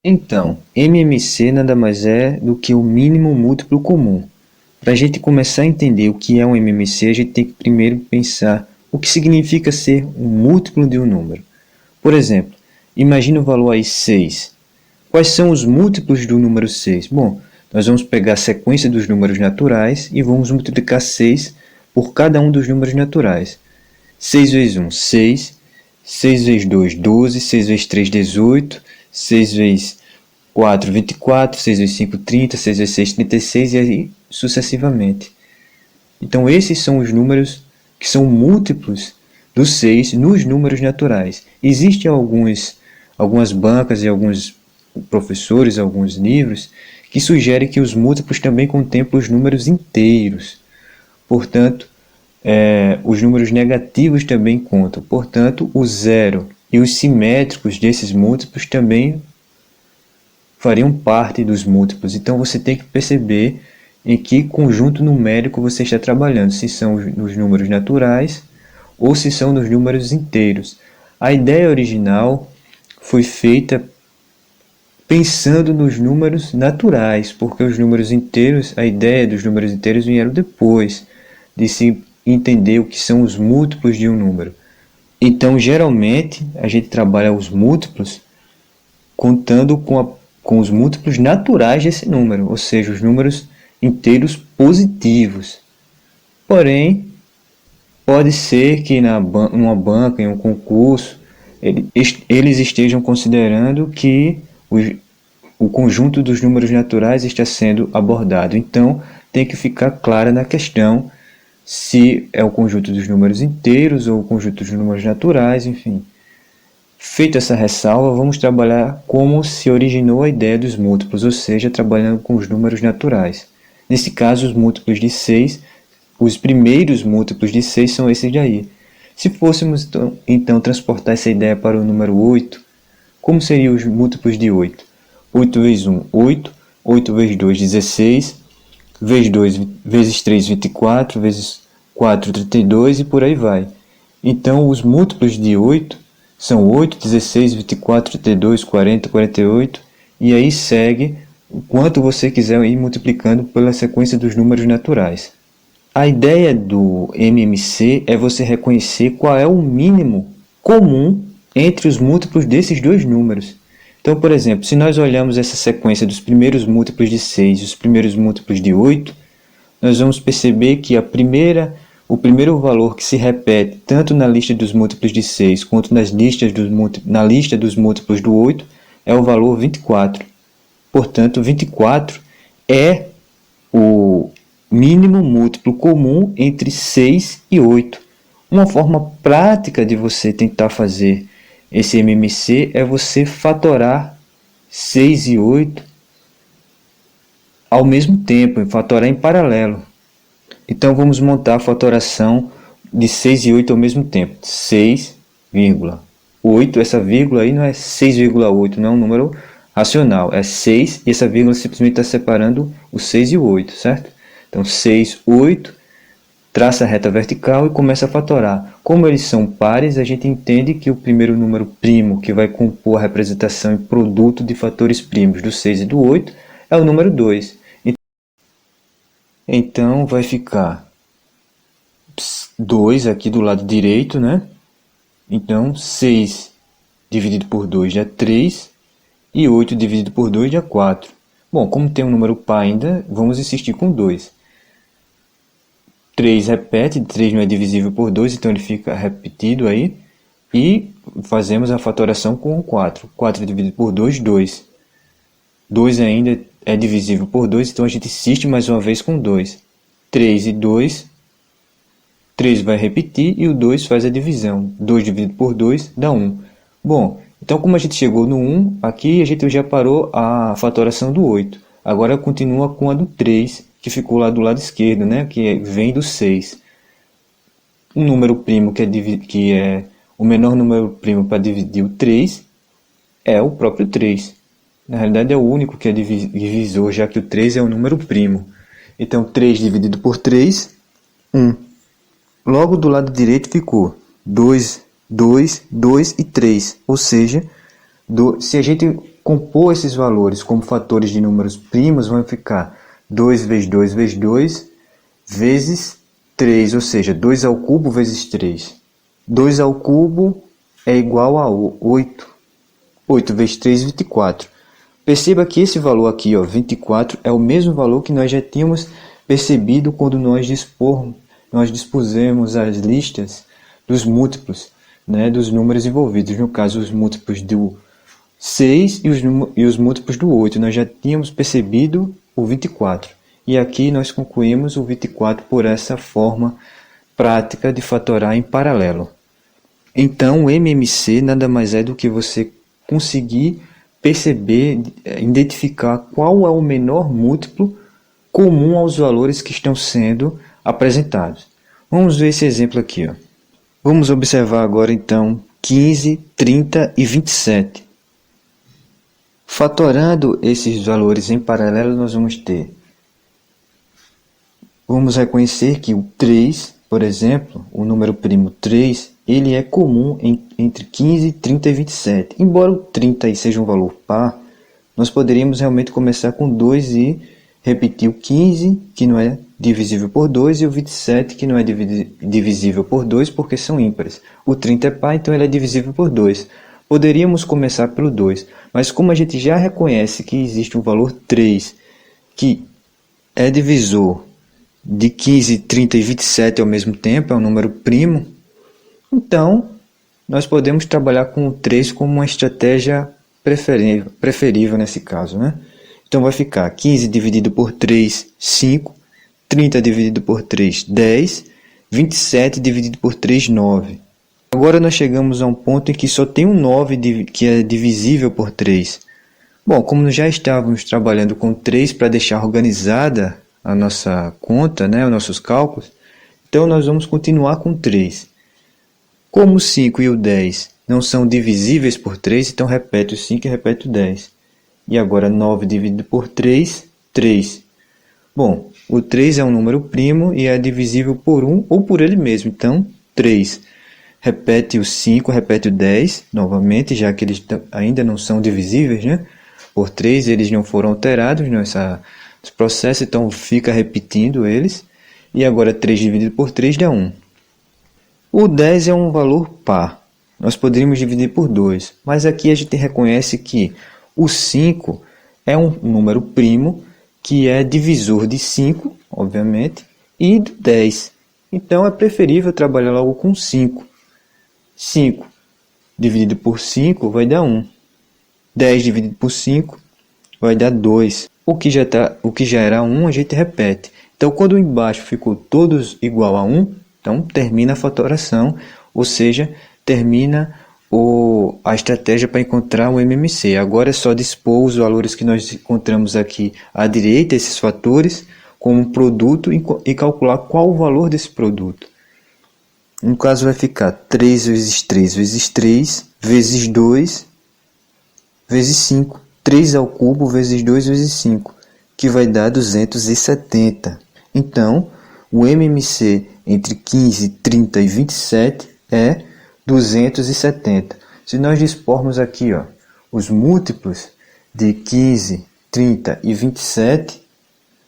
Então, MMC nada mais é do que o mínimo múltiplo comum. Para a gente começar a entender o que é um MMC, a gente tem que primeiro pensar o que significa ser um múltiplo de um número. Por exemplo, imagine o valor aí 6. Quais são os múltiplos do número 6? Bom, nós vamos pegar a sequência dos números naturais e vamos multiplicar 6 por cada um dos números naturais. 6 vezes 1, 6. 6 vezes 2, 12. 6 vezes 3, 18. 6 vezes 4, 24. 6 vezes 5, 30. 6 vezes 6, 36 e aí sucessivamente. Então esses são os números que são múltiplos do 6 nos números naturais. Existem algumas bancas e alguns professores, alguns livros, que sugerem que os múltiplos também contemplam os números inteiros. Portanto, os números negativos também contam. Portanto, o zero e os simétricos desses múltiplos também fariam parte dos múltiplos. Então você tem que perceber em que conjunto numérico você está trabalhando, se são nos números naturais ou se são nos números inteiros. A ideia original foi feita pensando nos números naturais, porque os números inteiros, a ideia dos números inteiros vieram depois de se entender o que são os múltiplos de um número. Então, geralmente, a gente trabalha os múltiplos contando com os múltiplos naturais desse número, ou seja, os números inteiros positivos. Porém, pode ser que numa banca, em um concurso, eles estejam considerando que o conjunto dos números naturais está sendo abordado. Então, tem que ficar clara na questão se é o conjunto dos números inteiros ou o conjunto dos números naturais, enfim. Feita essa ressalva, vamos trabalhar como se originou a ideia dos múltiplos, ou seja, trabalhando com os números naturais. Nesse caso, os múltiplos de 6, os primeiros múltiplos de 6 são esses daí. Se fôssemos então transportar essa ideia para o número 8, como seriam os múltiplos de 8? 8 vezes 1, 8. 8 vezes 2, 16. Vezes 2, vezes 3, 24. Vezes 4, 32 e por aí vai. Então, os múltiplos de 8 são 8, 16, 24, 32, 40, 48. E aí segue o quanto você quiser ir multiplicando pela sequência dos números naturais. A ideia do MMC é você reconhecer qual é o mínimo comum entre os múltiplos desses dois números. Então, por exemplo, se nós olharmos essa sequência dos primeiros múltiplos de 6 e os primeiros múltiplos de 8, nós vamos perceber que o primeiro valor que se repete tanto na lista dos múltiplos de 6 quanto na lista dos múltiplos do 8 é o valor 24. Portanto, 24 é o mínimo múltiplo comum entre 6 e 8. Uma forma prática de você tentar fazer esse MMC é você fatorar 6 e 8 ao mesmo tempo, fatorar em paralelo. Então vamos montar a fatoração de 6 e 8 ao mesmo tempo. 6,8, essa vírgula aí não é 6,8, não é um número racional, é 6 e essa vírgula simplesmente está separando o 6 e o 8, certo? Então 6, 8, traça a reta vertical e começa a fatorar. Como eles são pares, a gente entende que o primeiro número primo que vai compor a representação em produto de fatores primos do 6 e do 8 é o número 2. Então vai ficar 2 aqui do lado direito, né? Então 6 dividido por 2 dá 3 e 8 dividido por 2 dá 4. Bom, como tem um número par ainda, vamos insistir com 2. 3 repete, 3 não é divisível por 2, então ele fica repetido aí. E fazemos a fatoração com 4. 4 dividido por 2, 2. 2 ainda é divisível por 2, então a gente insiste mais uma vez com 2. 3 e 2, 3 vai repetir e o 2 faz a divisão. 2 dividido por 2 dá 1. Bom, então como a gente chegou no 1, aqui a gente já parou a fatoração do 8. Agora continua com a do 3, que ficou lá do lado esquerdo, né? Que vem do 6. Um número primo que é o menor número primo para dividir o 3 é o próprio 3. Na realidade é o único que é divisor, já que o 3 é um número primo. Então 3 dividido por 3, 1. Logo do lado direito ficou 2, 2, 2 e 3. Ou seja, Se a gente compor esses valores como fatores de números primos, vão ficar 2 vezes 2 vezes 2 vezes 3, ou seja, 2 ao cubo vezes 3. 2 ao cubo é igual a 8. 8 vezes 3, 24. Perceba que esse valor aqui, ó, 24, é o mesmo valor que nós já tínhamos percebido quando nós dispusemos as listas dos múltiplos, né, dos números envolvidos. No caso, os múltiplos do 6 e os múltiplos do 8. Nós já tínhamos percebido o 24. E aqui nós concluímos o 24 por essa forma prática de fatorar em paralelo. Então, o MMC nada mais é do que você conseguir perceber, identificar qual é o menor múltiplo comum aos valores que estão sendo apresentados. Vamos ver esse exemplo aqui, ó. Vamos observar agora então 15, 30 e 27. Fatorando esses valores em paralelo, nós vamos reconhecer que o 3, por exemplo, o número primo 3, ele é comum entre 15, 30 e 27. Embora o 30 aí seja um valor par, nós poderíamos realmente começar com 2 e repetir o 15, que não é divisível por 2, e o 27, que não é divisível por 2, porque são ímpares. O 30 é par, então ele é divisível por 2. Poderíamos começar pelo 2, mas como a gente já reconhece que existe um valor 3, que é divisor de 15, 30 e 27 ao mesmo tempo, é um número primo, então nós podemos trabalhar com o 3 como uma estratégia preferível nesse caso, né? Então vai ficar 15 dividido por 3, 5, 30 dividido por 3, 10, 27 dividido por 3, 9. Agora nós chegamos a um ponto em que só tem um 9 que é divisível por 3. Bom, como já estávamos trabalhando com 3 para deixar organizada a nossa conta, né, os nossos cálculos, então nós vamos continuar com 3. Como o 5 e o 10 não são divisíveis por 3, então repete o 5 e repete o 10. E agora 9 dividido por 3, 3. Bom, o 3 é um número primo e é divisível por 1 ou por ele mesmo, então 3. Repete o 5, repete o 10, novamente, já que eles ainda não são divisíveis, né? Por 3 eles não foram alterados nesse processo, então fica repetindo eles. E agora 3 dividido por 3 dá 1. O 10 é um valor par. Nós poderíamos dividir por 2, mas aqui a gente reconhece que o 5 é um número primo que é divisor de 5, obviamente, e do 10. Então é preferível trabalhar logo com 5. 5 dividido por 5 vai dar 1. 10 dividido por 5 vai dar 2. O que já era 1 a gente repete. Então quando embaixo ficou todos igual a 1, então termina a fatoração, ou seja, termina a estratégia para encontrar o MMC. Agora é só dispor os valores que nós encontramos aqui à direita, esses fatores, como um produto e calcular qual o valor desse produto. No caso vai ficar 3 vezes 3 vezes 3 vezes 2 vezes 5. 3 ao cubo vezes 2 vezes 5, que vai dar 270. Então, o MMC entre 15, 30 e 27 é 270. Se nós dispormos aqui, ó, os múltiplos de 15, 30 e 27,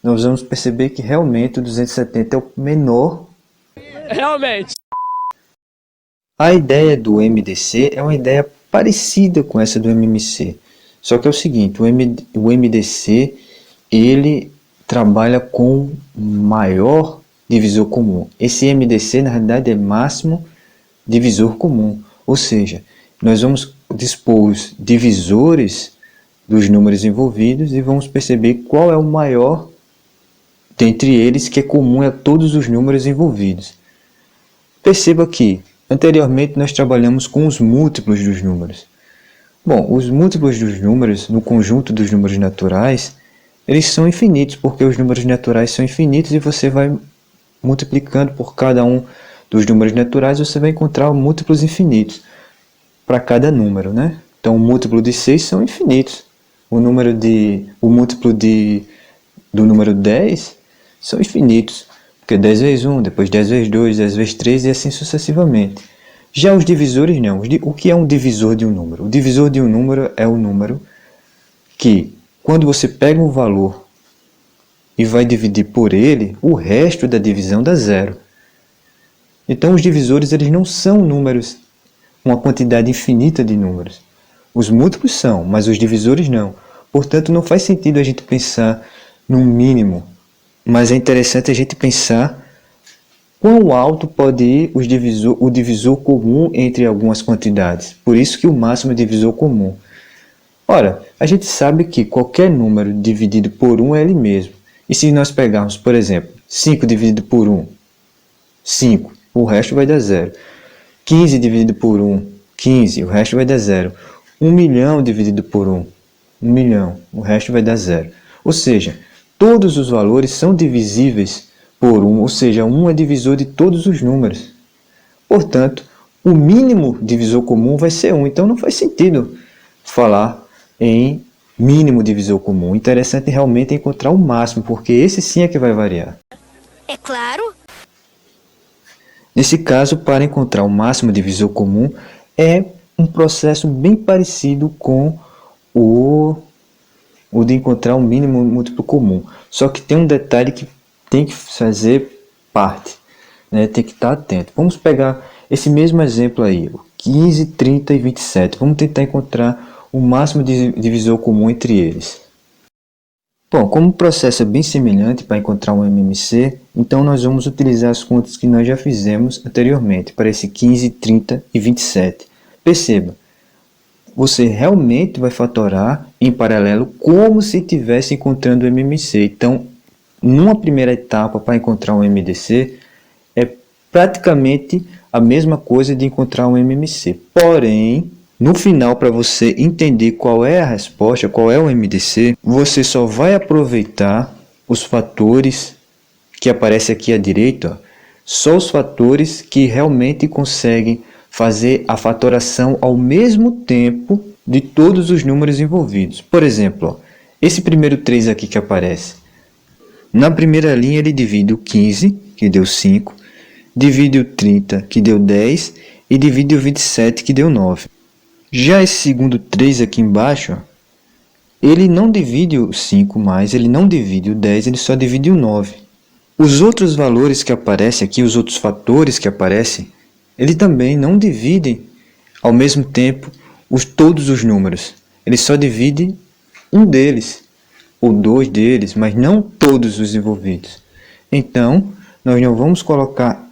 nós vamos perceber que realmente o 270 é o menor. Realmente. A ideia do MDC é uma ideia parecida com essa do MMC. Só que é o seguinte, o MDC ele trabalha com maior divisor comum. Esse MDC, na realidade, é máximo divisor comum. Ou seja, nós vamos dispor os divisores dos números envolvidos e vamos perceber qual é o maior dentre eles que é comum a todos os números envolvidos. Perceba que anteriormente nós trabalhamos com os múltiplos dos números. Bom, os múltiplos dos números, no conjunto dos números naturais, eles são infinitos, porque os números naturais são infinitos e você vai multiplicando por cada um dos números naturais, você vai encontrar múltiplos infinitos para cada número, né? Então, o múltiplo de 6 são infinitos. O múltiplo do número 10 são infinitos, porque 10 vezes 1, depois 10 vezes 2, 10 vezes 3 e assim sucessivamente. Já os divisores não. O que é um divisor de um número? O divisor de um número é o número que, quando você pega um valor e vai dividir por ele, o resto da divisão dá zero. Então os divisores eles não são números, uma quantidade infinita de números. Os múltiplos são, mas os divisores não. Portanto, não faz sentido a gente pensar no mínimo, mas é interessante a gente pensar quão alto pode ir o divisor comum entre algumas quantidades. Por isso que o máximo é divisor comum. Ora, a gente sabe que qualquer número dividido por 1 é ele mesmo. E se nós pegarmos, por exemplo, 5 dividido por 1, 5, o resto vai dar zero. 15 dividido por 1, 15, o resto vai dar zero. 1 milhão dividido por 1, 1 milhão, o resto vai dar zero. Ou seja, todos os valores são divisíveis por 1, ou seja, 1 é divisor de todos os números. Portanto, o mínimo divisor comum vai ser 1, então não faz sentido falar em mínimo divisor comum. O interessante realmente é encontrar o máximo, porque esse sim é que vai variar. É claro. Nesse caso, para encontrar o máximo divisor comum, é um processo bem parecido com o de encontrar o mínimo múltiplo comum. Só que tem um detalhe que tem que fazer parte, né? Tem que estar atento. Vamos pegar esse mesmo exemplo aí, 15, 30 e 27. Vamos tentar encontrar o máximo divisor comum entre eles. Bom, como o processo é bem semelhante para encontrar um MMC, então nós vamos utilizar as contas que nós já fizemos anteriormente para esse 15, 30 e 27. Perceba, você realmente vai fatorar em paralelo como se estivesse encontrando o MMC. Então, numa primeira etapa para encontrar um MDC, é praticamente a mesma coisa de encontrar um MMC. Porém, no final, para você entender qual é a resposta, qual é o MDC, você só vai aproveitar os fatores que aparecem aqui à direita, só os fatores que realmente conseguem fazer a fatoração ao mesmo tempo de todos os números envolvidos. Por exemplo, esse primeiro 3 aqui que aparece. Na primeira linha ele divide o 15, que deu 5, divide o 30, que deu 10, e divide o 27, que deu 9. Já esse segundo 3 aqui embaixo, ele não divide o 5 mais, ele não divide o 10, ele só divide o 9. Os outros valores que aparecem aqui, os outros fatores que aparecem, ele também não divide ao mesmo tempo todos os números. Ele só divide um deles, ou dois deles, mas não todos os envolvidos. Então, nós não vamos colocar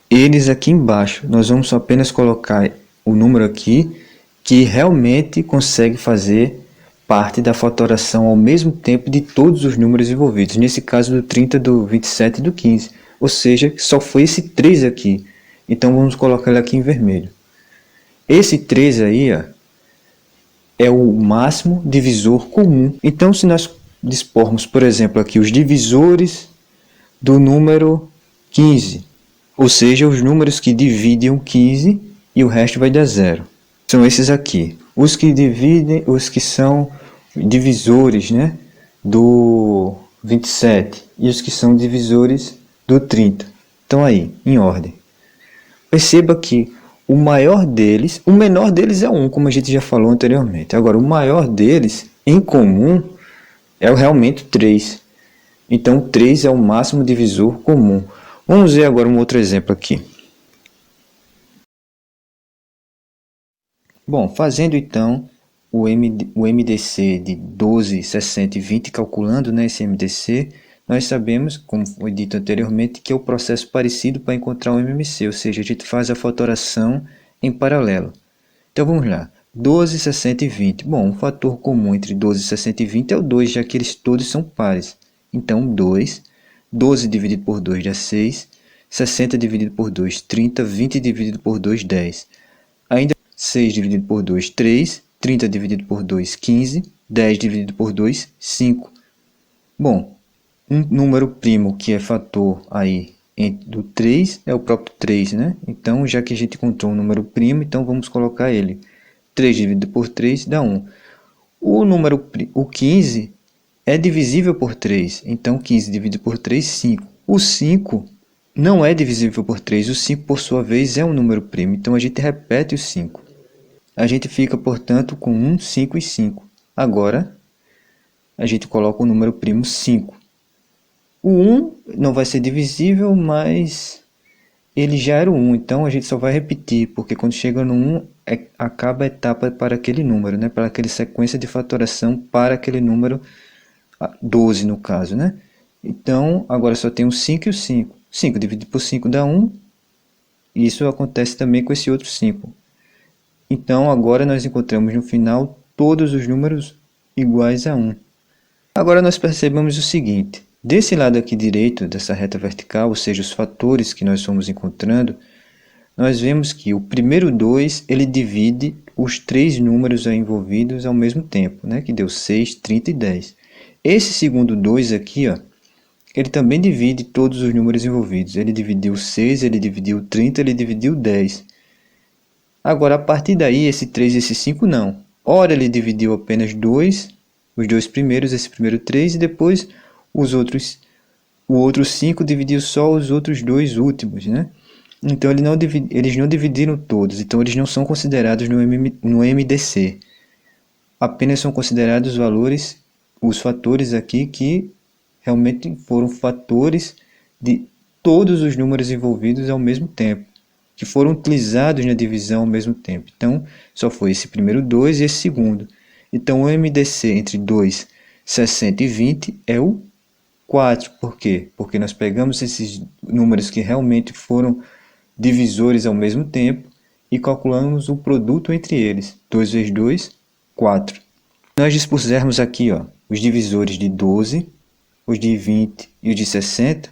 eles aqui embaixo, nós vamos apenas colocar o número aqui que realmente consegue fazer parte da fatoração ao mesmo tempo de todos os números envolvidos. Nesse caso do 30, do 27 e do 15. Ou seja, só foi esse 3 aqui. Então vamos colocar ele aqui em vermelho. Esse 3 aí ó, é o máximo divisor comum. Então se nós dispormos, por exemplo, aqui os divisores do número 15. Ou seja, os números que dividem o 15 e o resto vai dar zero. São esses aqui, os que dividem, os que são divisores, né, do 27 e os que são divisores do 30. Então aí, em ordem. Perceba que o maior deles, o menor deles é 1, como a gente já falou anteriormente. Agora, o maior deles, em comum, é realmente 3. Então, 3 é o máximo divisor comum. Vamos ver agora um outro exemplo aqui. Bom, fazendo então o MDC de 12, 60 e 20, calculando, né, esse MDC, nós sabemos, como foi dito anteriormente, que é o processo parecido para encontrar o MMC, ou seja, a gente faz a fatoração em paralelo. Então vamos lá, 12, 60 e 20. Bom, um fator comum entre 12, 60 e 20 é o 2, já que eles todos são pares. Então 2, 12 dividido por 2 dá 6, 60 dividido por 2, 30, 20 dividido por 2, 10. Ainda 6 dividido por 2, 3, 30 dividido por 2, 15, 10 dividido por 2, 5. Bom, um número primo que é fator aí do 3 é o próprio 3, né? Então, já que a gente encontrou um número primo, então vamos colocar ele. 3 dividido por 3 dá 1. O 15 é divisível por 3, então 15 dividido por 3, 5. O 5 não é divisível por 3. O 5, por sua vez, é um número primo. Então, a gente repete o 5. A gente fica, portanto, com 1, 5 e 5. Agora, a gente coloca o número primo 5. O 1 não vai ser divisível, mas ele já era o 1. Então, a gente só vai repetir, porque quando chega no 1, acaba a etapa para aquele número, né? Para aquela sequência de fatoração para aquele número 12, no caso, né? Então, agora só tem o 5 e o 5. 5 dividido por 5 dá 1. E isso acontece também com esse outro 5. Então, agora nós encontramos no final todos os números iguais a 1. Agora nós percebemos o seguinte. Desse lado aqui direito, dessa reta vertical, ou seja, os fatores que nós fomos encontrando, nós vemos que o primeiro 2, ele divide os 3 números aí envolvidos ao mesmo tempo, né? Que deu 6, 30 e 10. Esse segundo 2 aqui, ó, ele também divide todos os números envolvidos. Ele dividiu 6, ele dividiu 30, ele dividiu 10. Agora, a partir daí, esse 3 e esse 5 não. Ora, ele dividiu apenas 2, os dois primeiros, esse primeiro 3, e depois o outro 5 dividiu só os outros dois últimos, né? Então, eles não dividiram todos, então eles não são considerados no MDC. Apenas são considerados os valores, os fatores aqui que realmente foram fatores de todos os números envolvidos ao mesmo tempo, que foram utilizados na divisão ao mesmo tempo. Então, só foi esse primeiro 2 e esse segundo. Então, o MDC entre 2, 60 e 20 é o 4. Por quê? Porque nós pegamos esses números que realmente foram divisores ao mesmo tempo e calculamos o produto entre eles. 2 vezes 2, 4. Nós dispusermos aqui, ó, os divisores de 12, os de 20 e os de 60,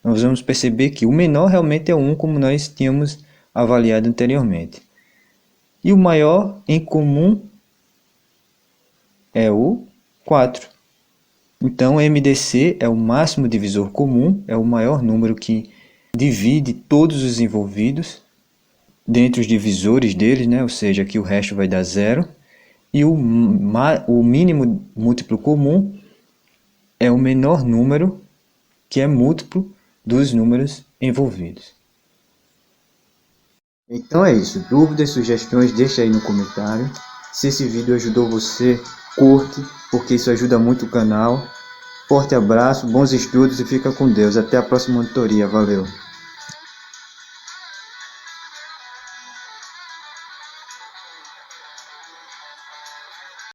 nós vamos perceber que o menor realmente é o 1, como nós tínhamos avaliado anteriormente. E o maior em comum é o 4. Então, MDC é o máximo divisor comum, é o maior número que divide todos os envolvidos dentre os divisores deles, né? Ou seja, aqui o resto vai dar 0. E o mínimo múltiplo comum é o menor número que é múltiplo dos números envolvidos. Então é isso. Dúvidas, sugestões, deixa aí no comentário. Se esse vídeo ajudou você, curte, porque isso ajuda muito o canal. Forte abraço, bons estudos e fica com Deus. Até a próxima monitoria. Valeu!